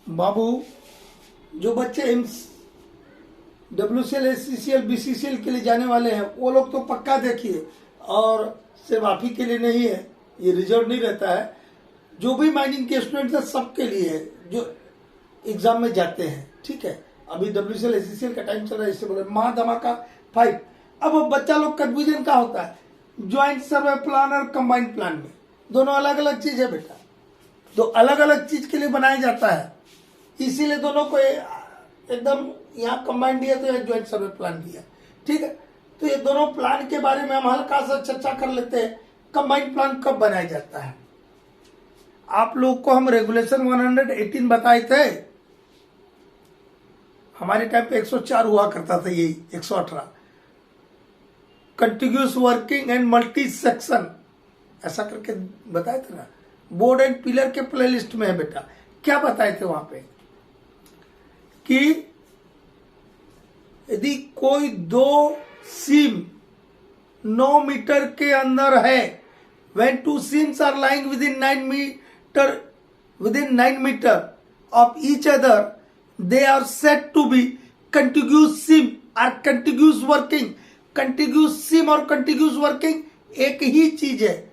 बाबू, जो बच्चे AIIMS WCL, SCCL, BCCL के लिए जाने वाले हैं वो लोग तो पक्का देखिए, और सिर्फ आप ही के लिए नहीं है, ये रिजर्व नहीं रहता है। जो भी माइनिंग के स्टूडेंट्स हैं सबके लिए है जो एग्जाम में जाते हैं। ठीक है, अभी WCL, SCCL का टाइम चल रहा है, इससे बोले महाधमाका 5। अब बच्चा लोग कन्फ्यूजन क्या होता है, ज्वाइंट सर्वे प्लान और कंबाइंड प्लान में दोनों अलग अलग चीज है बेटा, तो अलग अलग चीज के लिए बनाया जाता है, इसीलिए दोनों को एकदम यहाँ कंबाइंड दिया तो यहाँ ज्वाइंट सर्वे प्लान दिया। ठीक है, तो ये दोनों प्लान के बारे में हम हल्का सा चर्चा कर लेते हैं। कंबाइंड प्लान कब बनाया जाता है? आप लोग को हम रेगुलेशन 118 बताए थे, हमारे टाइम पे 104 हुआ करता था, यही 118, continuous working and multi section, ऐसा करके बताए थे ना। बोर्ड एंड पिलर के प्लेलिस्ट में है बेटा। क्या बताए थे वहां पे कि यदि कोई दो सीम 9 मीटर के अंदर है, when two seams are lying within 9 meter of each other, they are said to be contiguous seam or contiguous working। contiguous seam और contiguous working एक ही चीज है,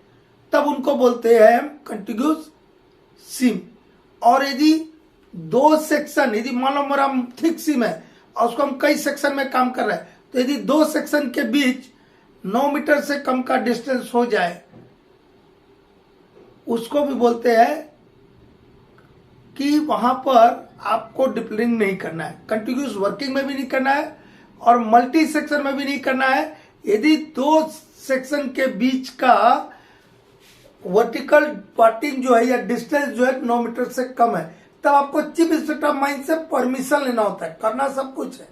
तब उनको बोलते हैं contiguous seam। और यदि दो सेक्शन, यदि मान लो मेरा थिक सीम है और उसको हम कई सेक्शन में काम कर रहे हैं, तो यदि दो सेक्शन के बीच 9 मीटर से कम का डिस्टेंस हो जाए, उसको भी बोलते हैं कि वहां पर आपको डिप्लिंग नहीं करना है, कंटिन्यूस वर्किंग में भी नहीं करना है और मल्टी सेक्शन में भी नहीं करना है। यदि दो सेक्शन के बीच का वर्टिकल पार्टिंग जो है या डिस्टेंस जो है 9 मीटर से कम है, तब आपको चीफ इंस्पेक्टर ऑफ माइंस से परमिशन लेना होता है। करना सब कुछ है,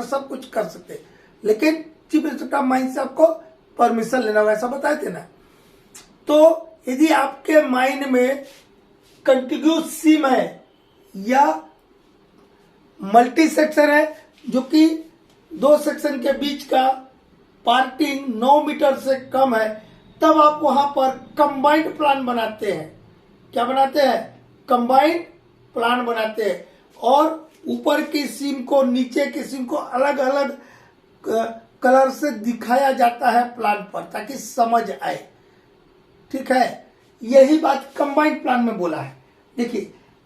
सब कुछ कर सकते हैं, लेकिन चीफ इंस्पेक्टर ऑफ माइंस से आपको परमिशन लेना होगा, ऐसा बताए थे ना। तो यदि आपके माइन में कंटिन्यूस सीम है या मल्टी सेक्शन है, जो कि दो सेक्शन के बीच का पार्टिंग 9 मीटर से कम है, तब आप वहां पर कंबाइंड प्लान बनाते हैं। क्या बनाते हैं? कंबाइंड प्लान बनाते हैं, और ऊपर की सीम को नीचे की सीम को अलग अलग कलर से दिखाया जाता है प्लान पर, ताकि समझ आए। ठीक है, यही बात कंबाइंड प्लान में बोला है। देखिए,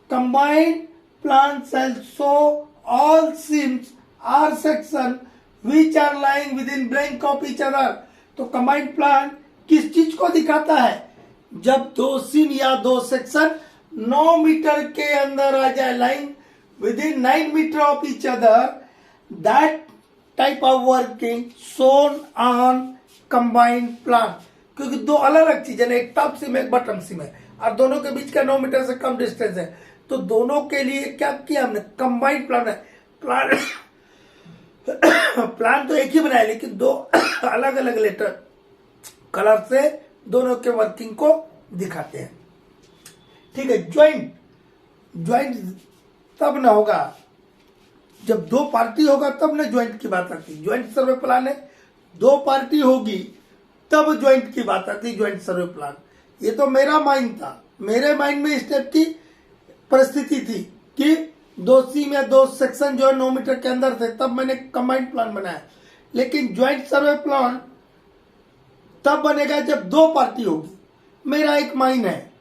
combined plan shall show all seams or section which are lying within blank of each other। तो कंबाइंड प्लान किस चीज को दिखाता है? जब दो सीम या दो सेक्शन 9 मीटर के अंदर आ जाए, lying within 9 metre of each other, that type of working shown on combined plan। क्योंकि दो अलग अलग चीजें, एक टॉप सिम है, एक बॉटम सिम है, और दोनों के बीच का 9 मीटर से कम डिस्टेंस है, तो दोनों के लिए क्या किया हमने? कंबाइंड प्लान है। प्लान तो एक ही बनाया, लेकिन दो अलग अलग लेटर कलर से दोनों के वर्किंग को दिखाते हैं। ठीक है, ज्वाइंट तब ना होगा जब दो पार्टी होगा, तब ना ज्वाइंट की बात आती। ज्वाइंट सर्वे प्लान है, दो पार्टी होगी तब ज्वाइंट की बात आती, ज्वाइंट सर्वे प्लान। ये तो मेरा माइंड था, मेरे माइंड में इस टाइप की परिस्थिति थी कि दो सीम या दो सेक्शन जो है 9 मीटर के अंदर थे, तब मैंने कंबाइंड प्लान बनाया। लेकिन ज्वाइंट सर्वे प्लान तब बनेगा जब दो पार्टी होगी। मेरा एक माइन है,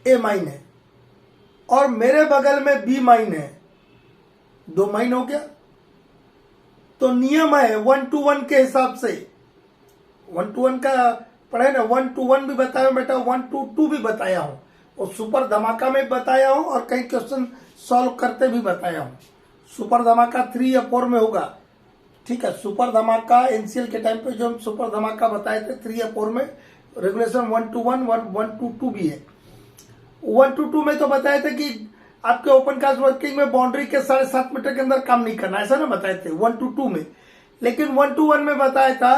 ए माइन है, और मेरे बगल में बी माइन है, 2 माइन हो गया। तो नियम है 1 to 1 के हिसाब से, 1 to 1 का पढ़े ना, 1 to 1 भी बताया बेटा, 1 to 2 भी बताया हूं, और सुपर धमाका में बताया हूं, और कई क्वेश्चन सॉल्व करते भी बताया हूं। सुपर धमाका 3 या 4 में होगा। ठीक है, सुपर धमाका एनसीएल के टाइम पे जो हम सुपर धमाका बताए थे 3 या 4 में, रेगुलेशन 1 to 1, 1 to 2 भी है। 1 to 2 में तो बताए थे कि आपके ओपन कास्ट वर्किंग में बाउंड्री के 7.5 मीटर के अंदर काम नहीं करना, ऐसा ना बताए थे 1 to 2 में। लेकिन 1 to 1 में बताया था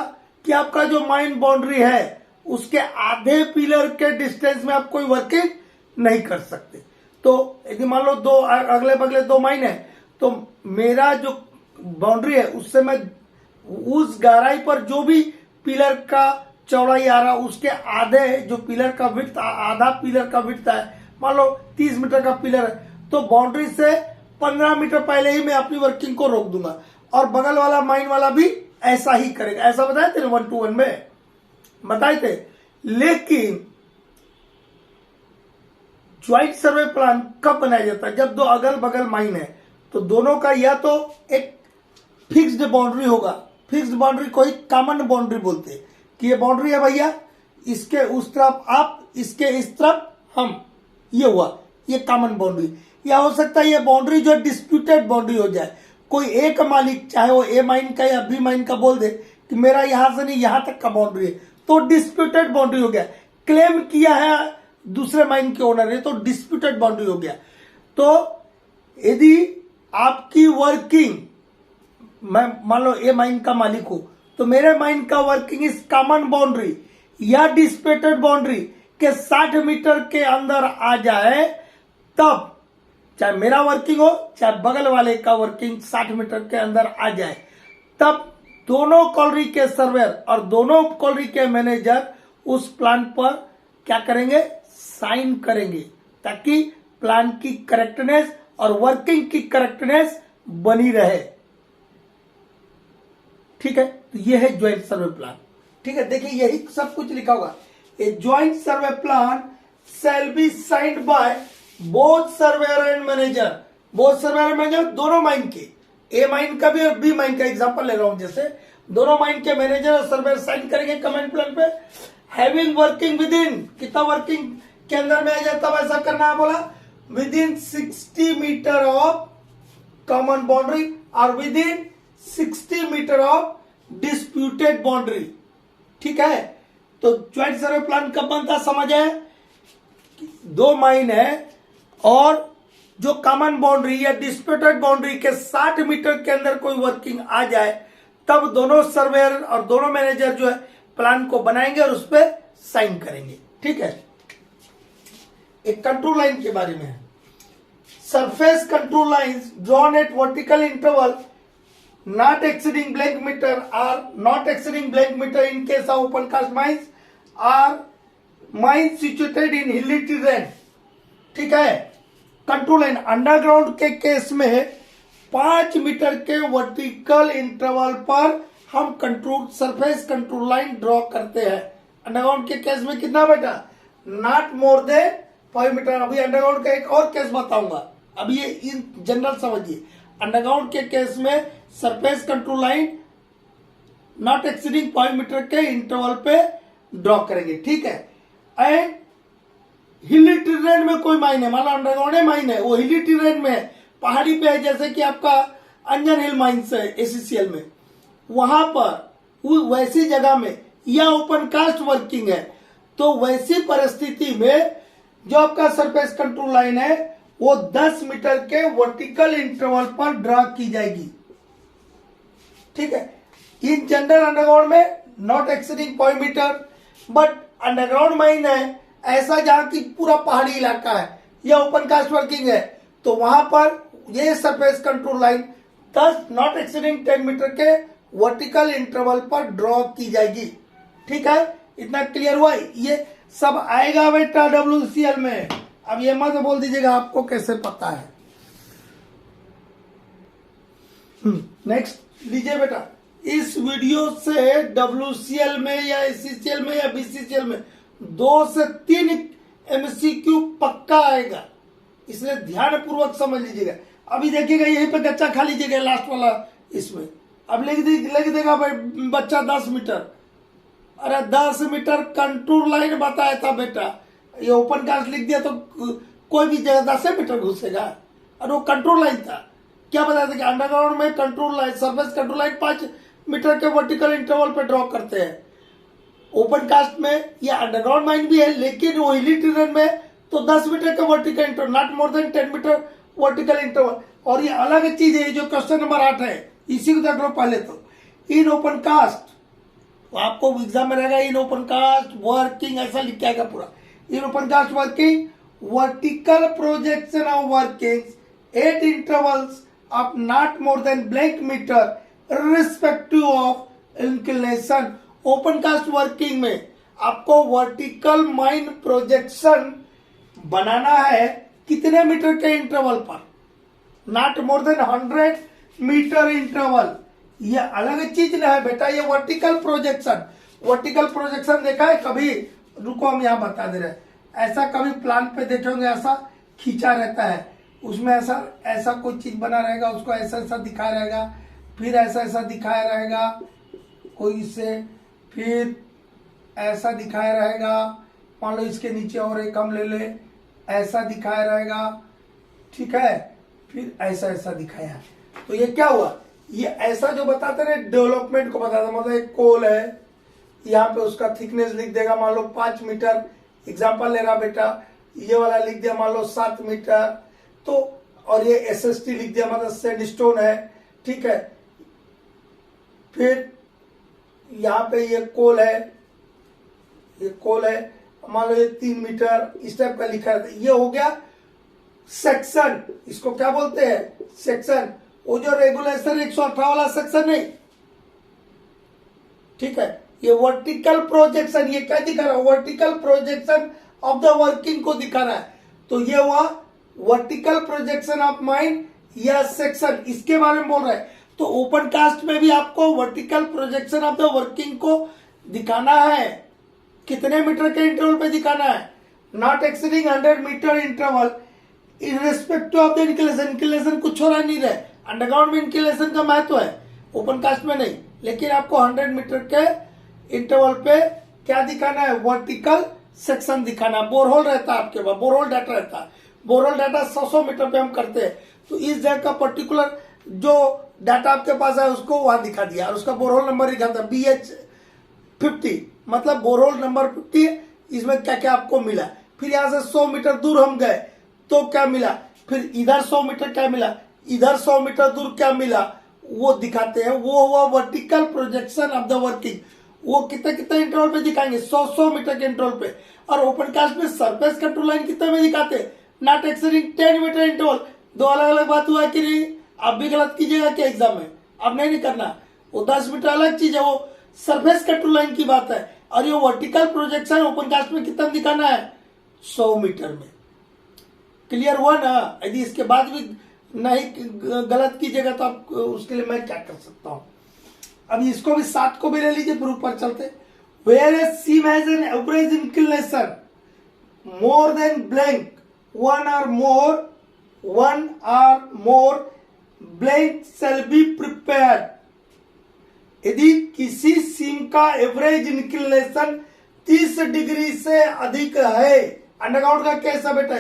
कि आपका जो माइन बाउंड्री है उसके आधे पिलर के डिस्टेंस में आप कोई वर्किंग नहीं कर सकते। तो यदि मान लो दो अगले बगले 2 माइन है, तो मेरा जो बाउंड्री है उससे मैं उस गहराई पर जो भी पिलर का चौड़ाई आ रहा उसके आधे जो पिलर का विड्थ, आधा पिलर का विड्थ है, मान लो 30 मीटर का पिलर है, तो बाउंड्री से 15 मीटर पहले ही मैं अपनी वर्किंग को रोक दूंगा, और बगल वाला माइन वाला भी ऐसा ही करेगा। ऐसा बताए थे 1 to 1 में बताए थे। लेकिन ज्वाइंट सर्वे प्लान कब बनाया जाता है? जब दो अगल बगल माइन है तो दोनों का या तो एक फिक्स्ड बाउंड्री होगा, फिक्स्ड बाउंड्री को ही कॉमन बाउंड्री बोलते हैं कि ये बाउंड्री है भैया, इसके उस तरफ आप, इसके इस तरफ हम, ये हुआ, ये कॉमन बाउंड्री। या हो सकता है ये बाउंड्री जो डिस्प्यूटेड बाउंड्री हो जाए, कोई एक मालिक चाहे वो ए माइन का या बी माइन का बोल दे कि मेरा यहां से नहीं यहां तक का बाउंड्री है, तो डिस्प्यूटेड बाउंड्री हो गया। क्लेम किया है दूसरे माइन के ओनर ने तो डिस्प्यूटेड बाउंड्री हो गया। तो यदि आपकी वर्किंग, मैं मान लो ए माइन का मालिक हूं, तो मेरे माइन का वर्किंग इस कॉमन बाउंड्री या डिस्प्यूटेड बाउंड्री के 60 मीटर के अंदर आ जाए, तब चाहे मेरा वर्किंग हो चाहे बगल वाले का वर्किंग 60 मीटर के अंदर आ जाए, तब दोनों कॉलरी के सर्वेयर और दोनों कॉलरी के मैनेजर उस प्लान पर क्या करेंगे? साइन करेंगे, ताकि प्लान की करेक्टनेस और वर्किंग की करेक्टनेस बनी रहे। ठीक है, तो ये है ज्वाइंट सर्वे प्लान। ठीक है, देखिए यही सब कुछ लिखा होगा। A joint survey plan shall be signed by both surveyor and manager. Both surveyor and manager दोनों माइन के, ए माइन का भी और बी माइन का एग्जांपल ले रहा हूं, जैसे दोनों माइन के मैनेजर और सर्वेयर साइन करेंगे कमेंट प्लान पे। हैविंग वर्किंग विद इन, कितना वर्किंग के अंदर में आ जाए तब ऐसा करना है, बोला within 60 metre of common boundary और within 60 metre of disputed boundary. ठीक है, तो ज्वाइंट सर्वे प्लान कब बनता समझ है? दो माइन है और जो कॉमन बाउंड्री या डिस्प्यूटेड बाउंड्री के 60 मीटर के अंदर कोई वर्किंग आ जाए, तब दोनों सर्वेयर और दोनों मैनेजर जो है प्लान को बनाएंगे और उस पर साइन करेंगे। ठीक है, एक कंट्रोल लाइन के बारे में है। Surface contour lines drawn at vertical interval not exceeding blank meter or not exceeding blank meter in case of open cast mines are mines situated in hilly terrain। ठीक है, कंट्रोल लाइन अंडरग्राउंड के case में 5 metre के vertical interval पर हम control surface control line draw करते हैं। Underground के केस में कितना बेटा? Not more than 5 metre. अभी अंडरग्राउंड का एक और केस बताऊंगा, अभी ये इन जनरल समझिए। अंडरग्राउंड के केस में surface control line not exceeding 5 metre के इंटरवल पे ड्रॉ करेंगे। ठीक है, एंड हिली टेरेन में कोई माइन है, मान लो अंडरग्राउंड माइन है, वो हिली टेरेन में है, पहाड़ी पे है, जैसे कि आपका अंजन हिल माइंस है एसीसीएल में, वहां पर वैसी जगह में या ओपन कास्ट वर्किंग है, तो वैसी परिस्थिति में जो आपका सरफेस कंट्रोल लाइन है वो 10 मीटर के वर्टिकल इंटरवल पर ड्रॉ की जाएगी। ठीक है, इन जनरल अंडरग्राउंड में not exceeding 5 metre, but underground mine है ऐसा जहां की पूरा पहाड़ी इलाका है या ओपन कास्ट वर्किंग है, तो वहां पर ये surface control line 10 not exceeding 10 metre के वर्टिकल इंटरवल पर ड्रॉ की जाएगी। ठीक है, इतना क्लियर हुआ? ये सब आएगा बेटा WCL में। अब ये मत बोल दीजिएगा आपको कैसे पता है। नेक्स्ट लीजिए बेटा, इस वीडियो से WCL में या ACCL में या BCCL में 2 से 3 MCQ पक्का आएगा, इसलिए ध्यान पूर्वक समझ लीजिएगा। अभी देखिएगा यहीं पे गच्चा खा लीजिएगा लास्ट वाला इसमें। अब लिख देगा भाई बच्चा 10 मीटर, अरे 10 मीटर कंट्रोल लाइन बताया था बेटा, ये ओपन कास्ट लिख दिया तो कोई भी जगह 10 मीटर घुसेगा, और वो कंट्रोल लाइन था। क्या बताया था कि अंडरग्राउंड में control line surface control line 5 metre के वर्टिकल इंटरवल पे ड्रॉ करते हैं। ओपन कास्ट में या अंडरग्राउंड माइन भी है, लेकिन वो हिली टेरेन में तो 10 मीटर का vertical interval, not more than 10 metre vertical interval. और ये अलग चीज है, जो क्वेश्चन नंबर 8 है, इसी को देख लो पहले। तो इन ओपन कास्ट, तो आपको एग्जाम में रहेगा इन ओपन कास्ट वर्किंग, ऐसा लिख के आएगा पूरा। In open cast working vertical projection of working at intervals of not more than blank metre respective of inclination. Open cast working में आपको वर्टिकल माइन प्रोजेक्शन बनाना है कितने मीटर के इंटरवल पर, not more than 100 metre interval. ये अलग चीज ना है बेटा, ये वर्टिकल प्रोजेक्शन। वर्टिकल प्रोजेक्शन देखा है कभी? रुको हम यहाँ बता दे रहे हैं। ऐसा कभी प्लान पे देखेंगे, ऐसा खींचा रहता है, उसमें ऐसा ऐसा कोई चीज बना रहेगा, उसको ऐसा ऐसा दिखाया रहेगा, फिर ऐसा ऐसा दिखाया रहेगा कोई से, फिर ऐसा दिखाया रहेगा, मान लो इसके नीचे और एक हम ले ले, ऐसा दिखाया रहेगा, ठीक है, फिर ऐसा ऐसा दिखाया। तो ये क्या हुआ? ये ऐसा जो बताते रहे डेवलपमेंट को बताता, मतलब एक कोल है, यहाँ पे उसका थिकनेस लिख देगा मान लो 5 मीटर, एग्जाम्पल ले रहा बेटा, ये वाला लिख दिया मान लो 7 मीटर, तो और ये एसएसटी लिख दिया, मतलब सैंडस्टोन है, ठीक है। फिर यहाँ पे ये कोल है, ये कोल है, मान लो ये 3 मीटर, इस टाइप का लिखा है। ये हो गया सेक्शन, इसको क्या बोलते हैं? सेक्शन। वो जो रेगुलेशन 118 वाला सेक्शन नहीं, ठीक है। ये वर्टिकल प्रोजेक्शन, ये क्या दिखा रहा है? Vertical projection of the working को दिखा रहा है। तो ये हुआ वर्टिकल प्रोजेक्शन ऑफ माइन या सेक्शन, इसके बारे में बोल रहा है। तो ओपन कास्ट में भी आपको vertical projection of the working को दिखाना है। कितने मीटर के इंटरवल पे दिखाना है? Not exceeding 100 metre interval in respect of the inclination. Inclination कुछ हो रहा नहीं रहे, अंडरग्राउंड में इंक्लिनेशन का महत्व है, ओपन कास्ट में नहीं। लेकिन आपको 100 मीटर के इंटरवल पे क्या दिखाना है? वर्टिकल सेक्शन दिखाना है। बोरहोल रहता है आपके पास, बोरहोल डाटा रहता है, बोरहोल डाटा 100 मीटर पे हम करते हैं। तो इस जगह का पर्टिकुलर जो डाटा आपके पास है उसको वहां दिखा दिया, और उसका बोरहोल नंबर दिखाता है BH50, मतलब बोरहोल नंबर 50। इसमें क्या क्या आपको मिला, फिर यहाँ से 100 मीटर दूर हम गए तो क्या मिला, फिर इधर 100 मीटर क्या मिला, इधर 100 मीटर दूर क्या मिला, वो दिखाते हैं। वो हुआ vertical projection of the working. वो कितने कितने इंटरवल पे दिखाएंगे? 100 मीटर के इंटरवल पे। और ओपन कास्ट में सरफेस का ट्रू लाइन कितने में दिखाते हैं? Not exceeding 10 metre interval. दो अलग अलग बात हुआ कि नहीं? आप भी गलत कीजिएगा क्या एग्जाम में? अब नहीं करना। वो 10 मीटर अलग चीज है, वो सरफेस का ट्रू लाइन की बात है। और ये वर्टिकल प्रोजेक्शन ओपन कास्ट में कितना दिखाना है? 100 मीटर में। क्लियर हुआ ना? यदि इसके बाद भी नहीं गलत कीजिएगा तो आप उसके लिए मैं क्या कर सकता हूं। अब इसको भी 7 को भी ले लीजिए, प्रूफ पर चलते। Where a seam has an average inclination more than blank, one or more blank shall be prepared। यदि किसी सीम का एवरेज इंक्लिनेशन 30 डिग्री से अधिक है, अंडरग्राउंड का केस है बेटा,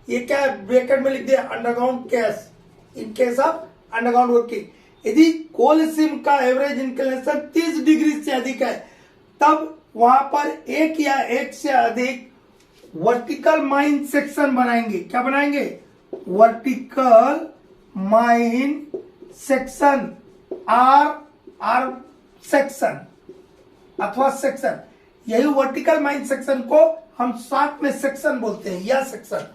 ये क्या है? ब्रैकेट में लिख दिया underground case, in case of underground working. यदि कोल सीम का एवरेज इंक्लिनेशन 30 डिग्री से अधिक है, तब वहां पर एक या एक से अधिक वर्टिकल माइन सेक्शन बनाएंगे। क्या बनाएंगे? Vertical mine section, or section अथवा सेक्शन। यही वर्टिकल माइन सेक्शन को हम साथ में सेक्शन बोलते हैं, या सेक्शन।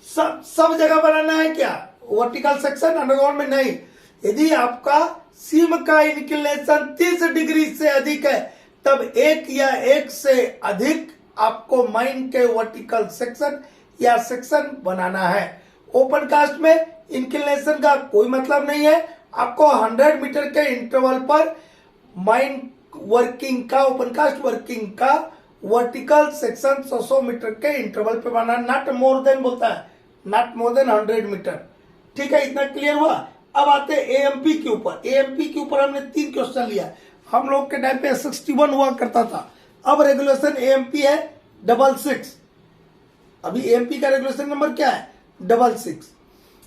सब जगह बनाना है क्या वर्टिकल सेक्शन? अंडरग्राउंड में नहीं। यदि आपका सीम का इंक्लिनेशन 30 डिग्री से अधिक है, तब एक या एक से अधिक आपको माइन के वर्टिकल सेक्शन या सेक्शन बनाना है। ओपन कास्ट में इंक्लिनेशन का कोई मतलब नहीं है। आपको 100 मीटर के इंटरवल पर माइन वर्किंग का, ओपन कास्ट वर्किंग का वर्टिकल सेक्शन 100 मीटर के इंटरवल पे बनाना। नॉट मोर देन बोलता है, नॉट मोर देन 100 मीटर। ठीक है, इतना क्लियर हुआ। अब आते हैं एएमपी के ऊपर। एएमपी के ऊपर हमने 3 क्वेश्चन लिया। हम लोग के टाइम पे 61 हुआ करता था, अब रेगुलेशन एएमपी है 66। अभी एएमपी का रेगुलेशन नंबर क्या है? 66।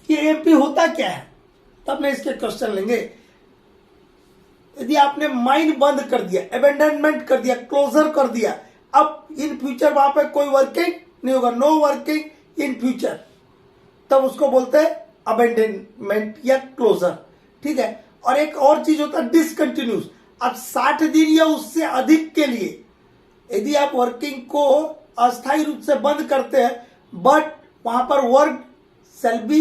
ये एएमपी होता क्या है, तब मैं इसके क्वेश्चन लेंगे। यदि आपने माइन बंद कर दिया, अबेंडनमेंट कर दिया, क्लोजर कर दिया, अब इन फ्यूचर वहां पे कोई वर्किंग नहीं होगा, नो वर्किंग इन फ्यूचर, तब उसको बोलते हैं अबेंडनमेंट या क्लोजर। ठीक है। और एक और चीज होता है डिसकंटिन्यूस। अब 60 दिन या उससे अधिक के लिए यदि आप वर्किंग को अस्थायी रूप से बंद करते हैं, बट वहां पर work shall be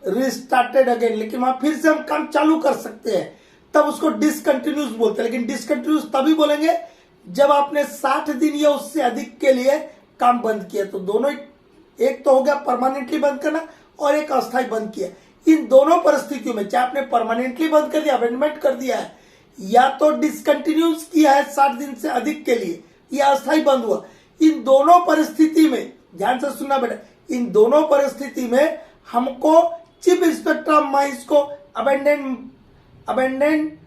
restarted again, लेकिन वहां फिर से हम काम चालू कर सकते हैं, तब उसको डिसकंटिन्यूस बोलते हैं। लेकिन डिसकंटिन्यूस तभी बोलेंगे जब आपने 60 दिन या उससे अधिक के लिए काम बंद किया। तो दोनों ही एक तो हो गया परमानेंटली बंद करना और एक अस्थायी बंद किया। इन दोनों परिस्थितियों में चाहे आपने परमानेंटली बंद कर दिया, अमेंडमेंट कर दिया है, या तो डिसकंटिन्यूस किया है 60 दिन से अधिक के लिए, या अस्थायी बंद हुआ, इन दोनों परिस्थिति में ध्यान से सुनना बेटा, इन दोनों परिस्थिति में हमको चीफ इंस्पेक्टर ऑफ माइंस को abandoned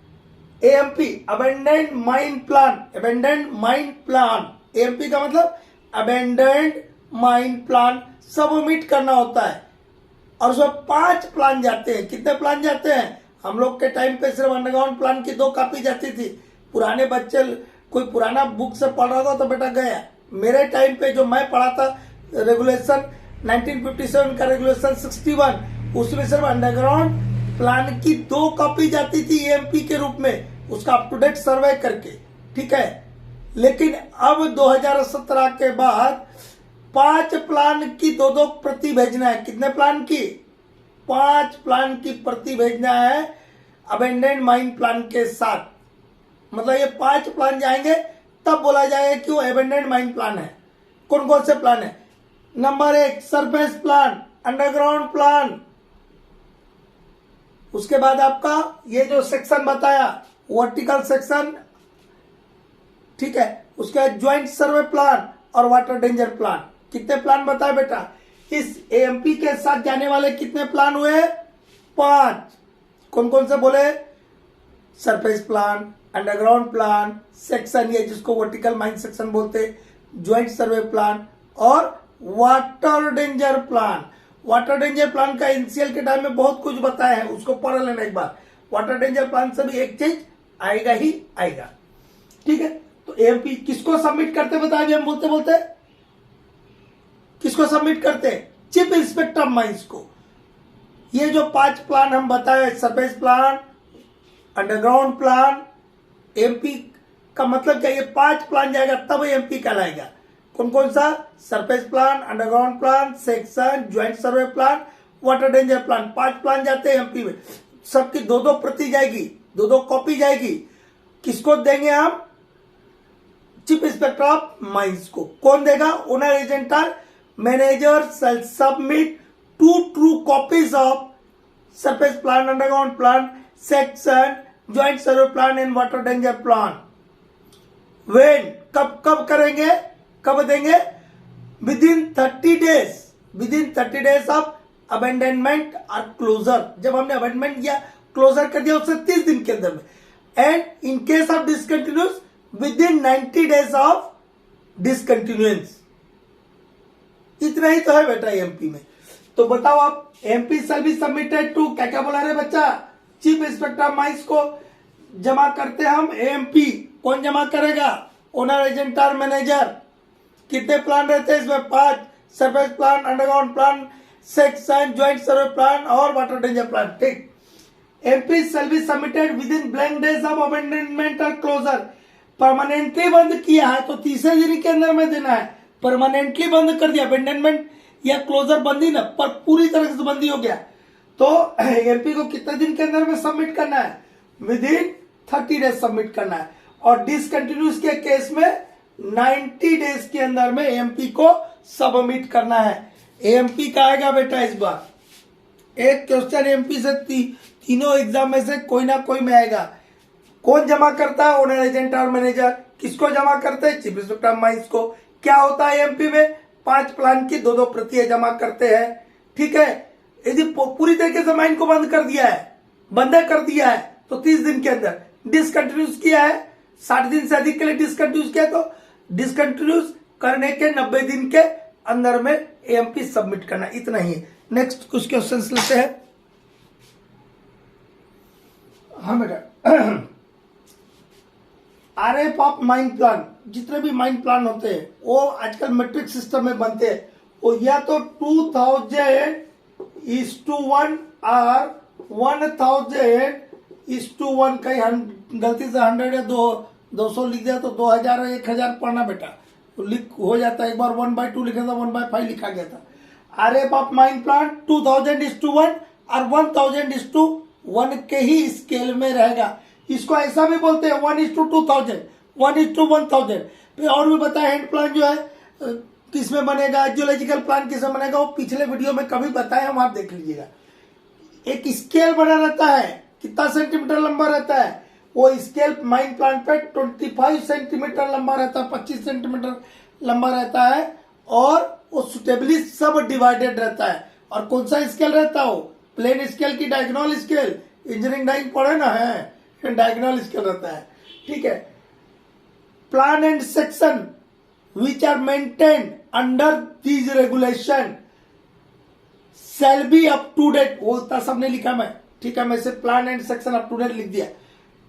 AMP abandoned mine plan, AMP का मतलब अबेंडेंट माइन प्लान सबमिट करना होता है। और उसमें 5 प्लान जाते हैं। कितने प्लान जाते हैं? हम लोग के टाइम पे सिर्फ अंडरग्राउंड प्लान की 2 कॉपी जाती थी। पुराने बच्चे कोई पुराना बुक से पढ़ रहा था तो बेटा गया। मेरे टाइम पे जो मैं पढ़ा था रेगुलेशन 1957 का रेगुलेशन 61, उसमें सिर्फ अंडरग्राउंड प्लान की 2 कॉपी जाती थी एएमपी के रूप में, उसका अप टू डेट सर्वे करके, ठीक है। लेकिन अब 2017 के बाद 5 प्लान की 2-2 प्रति भेजना है। कितने प्लान की? 5 प्लान की प्रति भेजना है अबेंडेंट माइन प्लान के साथ। मतलब ये 5 प्लान जाएंगे तब बोला जाएगा कि वो अबेंडेंट माइन प्लान है। कौन कौन से प्लान है? Number 1 surface plan, underground plan. उसके बाद आपका ये जो सेक्शन बताया वर्टिकल सेक्शन, ठीक है। उसके बाद ज्वाइंट सर्वे प्लान और वाटर डेंजर प्लान। कितने प्लान बताए बेटा? इस एएमपी के साथ जाने वाले कितने प्लान हुए? 5। कौन कौन से बोले? Surface plan, underground plan, section ये जिसको वर्टिकल माइन सेक्शन बोलते, ज्वाइंट सर्वे प्लान और water danger plan. Water danger plan का इनिशियल के टाइम में बहुत कुछ बताया है, उसको पढ़ लेना एक बार। वाटर डेंजर प्लान से भी एक चीज आएगा ही आएगा, ठीक है। तो एएमपी किसको सबमिट करते बताइए? हम बोलते बोलते किसको सबमिट करते? चीफ इंस्पेक्टर ऑफ माइंस को। ये जो 5 प्लान हम बताए, surface plan, underground plan, AMP का मतलब क्या? ये 5 प्लान जाएगा तब एएमपी कहलाएगा। कौन कौन सा? Surface plan, underground plan, section, joint survey plan, water danger plan. 5 plan जाते हैं एमपी में। सबकी 2-2 प्रति जाएगी, 2-2 कॉपी जाएगी। किसको देंगे हम? चीफ इंस्पेक्टर ऑफ माइंस को। कौन देगा? Owner agent or manager shall submit 2 true copies of surface plan, underground plan, section, joint survey plan and water danger plan. When? कब करेंगे? कब देंगे? Within 30 days. Within 30 days of abandonment or closure. जब हमने abandonment या closure कर दिया उससे 30 दिन के अंदर में. And in case of discontinuance, within 90 days of discontinuance. इतना ही तो है बेटा एमपी में। तो बताओ आप, MP shall be submitted to, क्या क्या बोला रे बच्चा? चीफ इंस्पेक्टर ऑफ माइंस को जमा करते हैं हम एमपी। कौन जमा करेगा? ओनर एजेंट और मैनेजर। कितने प्लान रहते हैं इसमें? 5। Surface plan, underground plan, section, joint survey plan और वाटर डेंजर प्लान, ठीक। MP shall be submitted within blank days of abandonment और क्लोजर। परमानेंटली बंद किया है तो 30 दिन के अंदर में देना है। परमानेंटली बंद कर दिया, अबेंडनमेंट या क्लोजर बंदी ना, पर पूरी तरह से बंदी हो गया, तो एमपी को कितने दिन के अंदर में सबमिट करना है? विद इन 30 डेज सबमिट करना है। और डिसकंटिन्यूस के केस में 90 डेज के अंदर में एमपी को सबमिट करना है। एमपी का आएगा बेटा इस बार एक क्वेश्चन एमपी से तीनों एग्जाम में से कोई ना कोई में आएगा। कौन जमा करता है? ओनर एजेंट और मैनेजर। किसको जमा करते हैं? चीफ इंस्पेक्टर ऑफ माइंस को। क्या होता है एमपी में? 5 प्लान की 2-2 प्रतियां जमा करते हैं, ठीक है। यदि पूरी तरीके से माइन को बंद कर दिया है, बंद कर दिया है तो 30 दिन के अंदर, डिसकंटिन्यूस किया है 60 दिन से अधिक के लिए डिसकंटिन्यूस किया तो डिसकंटिन्यूस करने के 90 दिन के अंदर में एमपी सबमिट करना। इतना ही। नेक्स्ट कुछ क्वेश्चन लेते हैं। हाँ बेटा, आरएफ ऑफ माइन प्लान, जितने भी माइन प्लान होते हैं वो आजकल मैट्रिक सिस्टम में बनते हैं। वो या तो 2000:1 और 1000:1, कहीं गलती से 100 या 200 लिख दिया तो 2000 और 1000 पढ़ना बेटा, तो लिख हो जाता है। एक बार 1/2 लिखा था, 1/5 लिखा गया था। आरएफ ऑफ माइन प्लान 2000:1 और 1000:1 के ही स्केल में रहेगा। इसको ऐसा भी बोलते हैं 1:2000, 1:1000। फिर और भी बताया हैंड प्लान जो है किस में बनेगा, जियोलॉजिकल प्लान किस में बनेगा, वो पिछले वीडियो में कभी बताए हम, आप देख लीजिएगा। एक स्केल बना रहता है, कितना सेंटीमीटर लंबा रहता है, वो स्केल माइन प्लांट पे 25 सेंटीमीटर लंबा रहता है, 25 सेंटीमीटर लंबा रहता है, और वो सुटेबली सब डिवाइडेड रहता है। और कौन सा स्केल रहता है वो, प्लेन स्केल की डायगोनल स्केल, इंजीनियरिंग डाइंग पढ़े ना है, डायगोनल स्केल रहता है, ठीक है। Plan and section which are maintained under these regulation shall be up to date, वो उतना सबने लिखा मैं, ठीक है, मैं से plan and section up to date लिख दिया।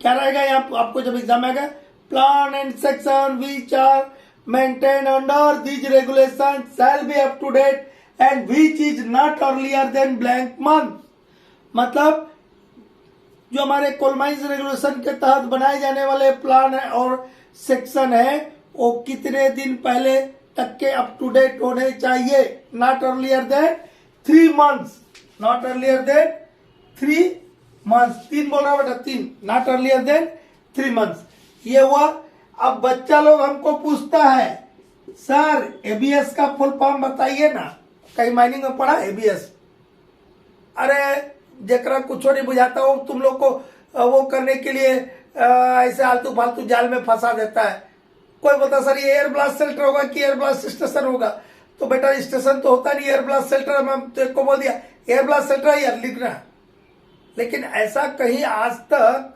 क्या रहेगा यहाँ आपको जब एग्जाम आएगा, plan and section which are maintained under these regulation shall be up to date and which is not earlier than blank month। मतलब जो हमारे कोल माइंस रेगुलेशन के तहत बनाए जाने वाले प्लान और सेक्शन है वो कितने दिन पहले तक के अप टू डेट होने चाहिए, not earlier than 3 months, not earlier than 3 months, 3 बोल रहा बेटा, 3, नॉट अर्लियर देन 3 months। ये हुआ। अब बच्चा लोग हमको पूछता है सर एबीएस का फुल फॉर्म बताइए ना, कहीं माइनिंग में पढ़ा एबीएस? अरे जरा कुछ नहीं बुझाता हो, तुम लोग को वो करने के लिए ऐसे आलतू फालतू जाल में फंसा देता है। कोई बोलता सर ये एयर ब्लास्ट शेल्टर होगा कि एयर ब्लास्ट स्टेशन होगा, तो बेटा स्टेशन तो होता नहीं, एयर ब्लास्ट शेल्टर मैं तो बोल दिया एयर ब्लास्ट शेल्टर यार लिखना। लेकिन ऐसा कहीं आज तक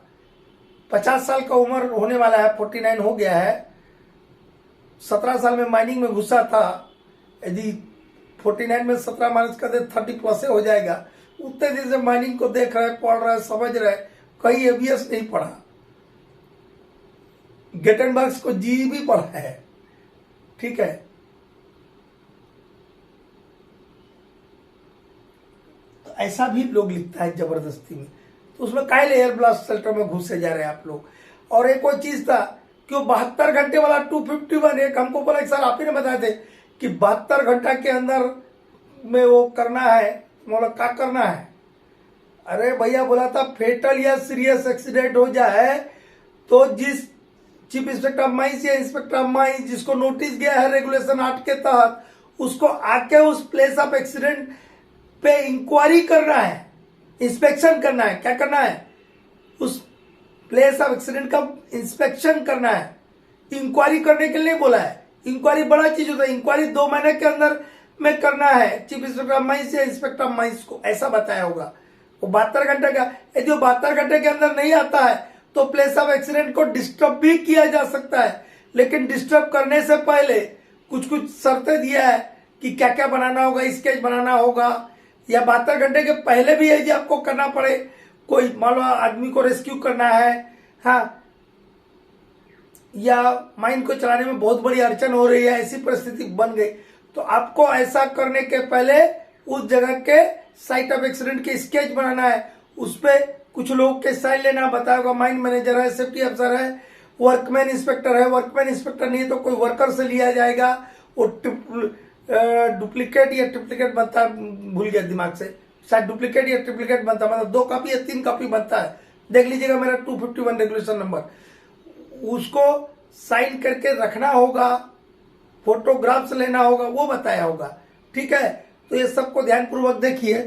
50 साल का उम्र होने वाला है, 49 हो गया है, 17 साल में माइनिंग में घुसा था, यदि 49 में 17 माइनस कर दे 30+ हो जाएगा। उतने दिन से माइनिंग को देख रहे, पढ़ रहे, समझ रहे, कहीं एबीएस नहीं पढ़ा, गेटनबर्ग को जी भी पढ़ा है, ठीक है। तो ऐसा भी लोग लिखता है जबरदस्ती में, तो उसमें काहे एयर ब्लास्ट शेल्टर में घुसे जा रहे हैं आप लोग। और एक और चीज था कि 72 घंटे वाला 251, एक हमको बोला सर आप ही ने बताए थे कि 72 घंटा के अंदर में वो करना है, बोला क्या करना है? अरे भैया बोला था फेटल या सीरियस एक्सीडेंट हो जाए तो जिस चीफ इंस्पेक्टर ऑफ माइंस या इंस्पेक्टर ऑफ माइंस जिसको नोटिस गया है रेगुलेशन 8 के तहत, उसको आके उस प्लेस ऑफ एक्सीडेंट पे इंक्वायरी करना है, इंस्पेक्शन करना है। क्या करना है? उस प्लेस ऑफ एक्सीडेंट का इंस्पेक्शन करना है, इंक्वायरी करने के लिए बोला है। इंक्वायरी बड़ा चीज होता है, इंक्वायरी 2 महीने के अंदर में करना है चीफ इंस्पेक्टर ऑफ माइंस या इंस्पेक्टर ऑफ माइंस को, ऐसा बताया होगा। वो 72 घंटे का, यदि वो 72 घंटे के अंदर नहीं आता है तो प्लेस ऑफ एक्सीडेंट को डिस्टर्ब भी किया जा सकता है, लेकिन डिस्टर्ब करने से पहले कुछ कुछ शर्तें दिया है कि क्या क्या बनाना होगा, स्केच बनाना होगा, या 72 घंटे के पहले भी यदि आपको करना पड़े, कोई मान लो आदमी को रेस्क्यू करना है, हाँ, या माइन को चलाने में बहुत बड़ी अड़चन हो रही है, ऐसी परिस्थिति बन गई, तो आपको ऐसा करने के पहले उस जगह के साइट ऑफ एक्सीडेंट के स्केच बनाना है, उस पर कुछ लोगों के साइन लेना बताया होगा। माइन मैनेजर है, सेफ्टी अफसर है, वर्कमैन इंस्पेक्टर है, वर्कमैन इंस्पेक्टर नहीं तो कोई वर्कर से लिया जाएगा, वो डुप्लीकेट या ट्रिप्लीकेट बनता है, भूल गया दिमाग से, शायद डुप्लीकेट या ट्रिप्लीकेट बनता है, मतलब 2 कॉपी या 3 कॉपी बनता है, देख लीजिएगा मेरा 251 रेगुलेशन नंबर, उसको साइन करके रखना होगा, फोटोग्राफ्स लेना होगा, वो बताया होगा, ठीक है। तो ये सबको ध्यानपूर्वक देखिए।